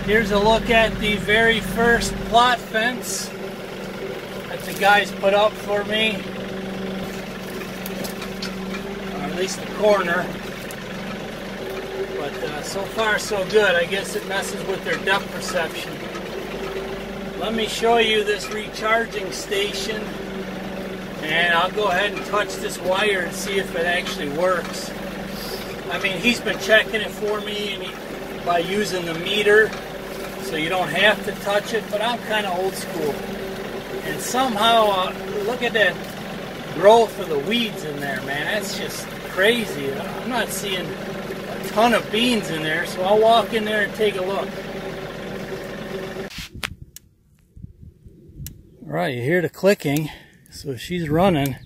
Here's a look at the very first plot fence that the guys put up for me, or at least the corner. But so far so good. I guess it messes with their depth perception. Let me show you this recharging station, and I'll go ahead and touch this wire and see if it actually works. I mean, he's been checking it for me and by using the meter, so you don't have to touch it, but I'm kind of old school. And somehow, look at that growth of the weeds in there, man. That's just crazy. I'm not seeing a ton of beans in there, so I'll walk in there and take a look. All right, you hear the clicking. So she's running.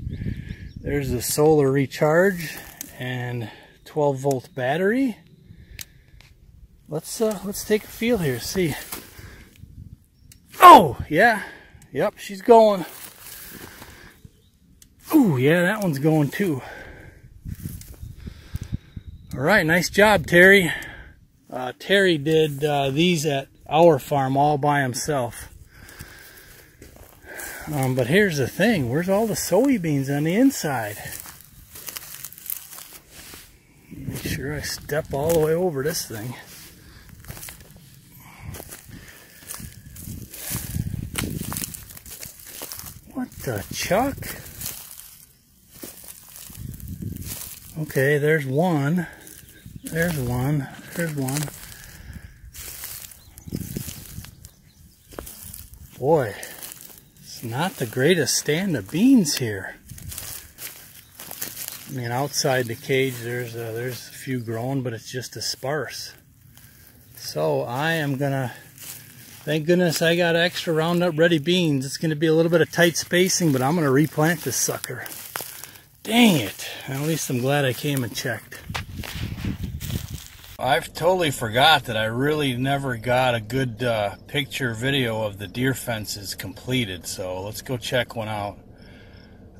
There's the solar recharge and 12-volt battery. Let's take a feel here, see. Oh, yeah. Yep, she's going. Ooh, yeah, that one's going too. All right, nice job, Terry. Terry did these at our farm all by himself. But here's the thing, where's all the soybeans on the inside? Make sure I step all the way over this thing. What the chuck? Okay, there's one. There's one. There's one. Boy, it's not the greatest stand of beans here. I mean, outside the cage, there's a few growing, but it's just a sparse. So I am gonna. Thank goodness I got extra Roundup Ready beans. It's going to be a little bit of tight spacing, but I'm going to replant this sucker. Dang it. At least I'm glad I came and checked. I've totally forgot that I really never got a good picture video of the deer fences completed. So let's go check one out.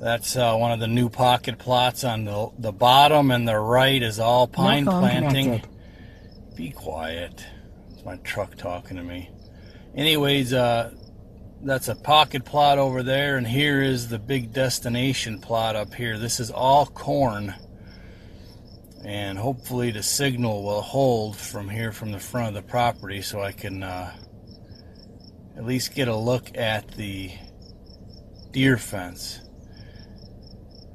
That's one of the new pocket plots on the bottom, and the right is all pine planting. Be quiet. It's my truck talking to me. Anyways, that's a pocket plot over there, and here is the big destination plot up here. This is all corn, and hopefully the signal will hold from here from the front of the property, so I can at least get a look at the deer fence.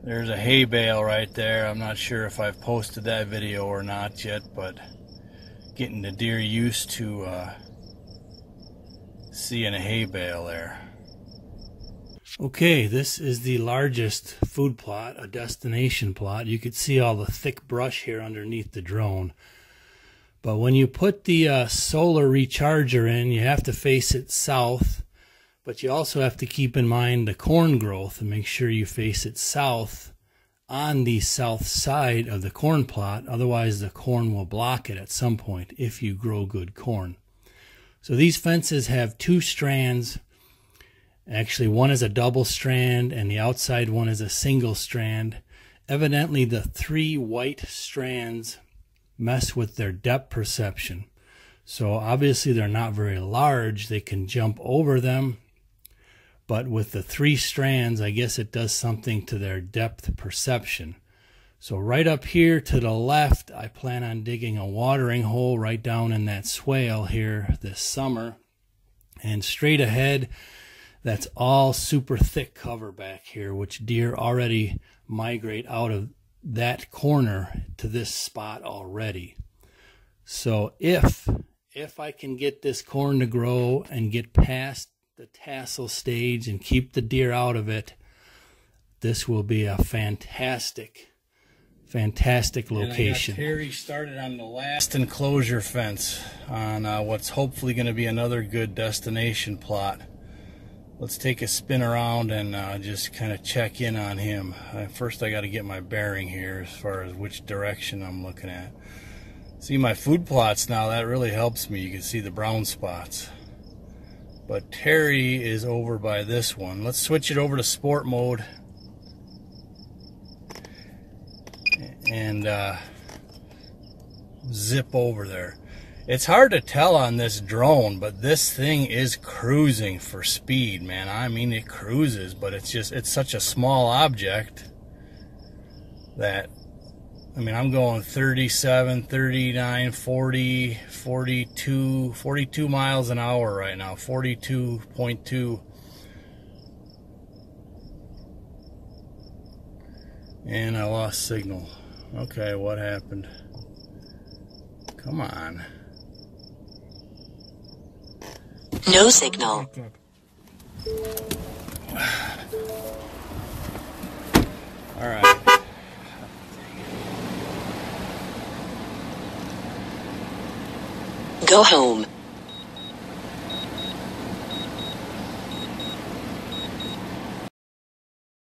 There's a hay bale right there. I'm not sure if I've posted that video or not yet, but getting the deer used to seeing a hay bale there. Okay, this is the largest food plot, a destination plot. You could see all the thick brush here underneath the drone. But when you put the solar recharger in, you have to face it south. But you also have to keep in mind the corn growth and make sure you face it south on the south side of the corn plot. Otherwise, the corn will block it at some point if you grow good corn. So these fences have two strands. Actually, one is a double strand and the outside one is a single strand. Evidently, the three white strands mess with their depth perception. So obviously they're not very large. They can jump over them. But with the three strands, I guess it does something to their depth perception. So right up here to the left, I plan on digging a watering hole right down in that swale here this summer. And straight ahead, that's all super thick cover back here, which deer already migrate out of that corner to this spot already. So if I can get this corn to grow and get past the tassel stage and keep the deer out of it, this will be a fantastic location. And I got Terry started on the last enclosure fence on what's hopefully going to be another good destination plot. Let's take a spin around and just kind of check in on him. First I got to get my bearing here as far as which direction I'm looking at. See my food plots now, that really helps me. You can see the brown spots. But Terry is over by this one. Let's switch it over to sport mode. And zip over there. It's hard to tell on this drone, but this thing is cruising for speed, man. I mean, it cruises, but it's such a small object that, I mean, I'm going 37, 39, 40, 42 miles an hour right now, 42.2. And I lost signal. Okay, what happened? Come on. No signal. All right. Go home.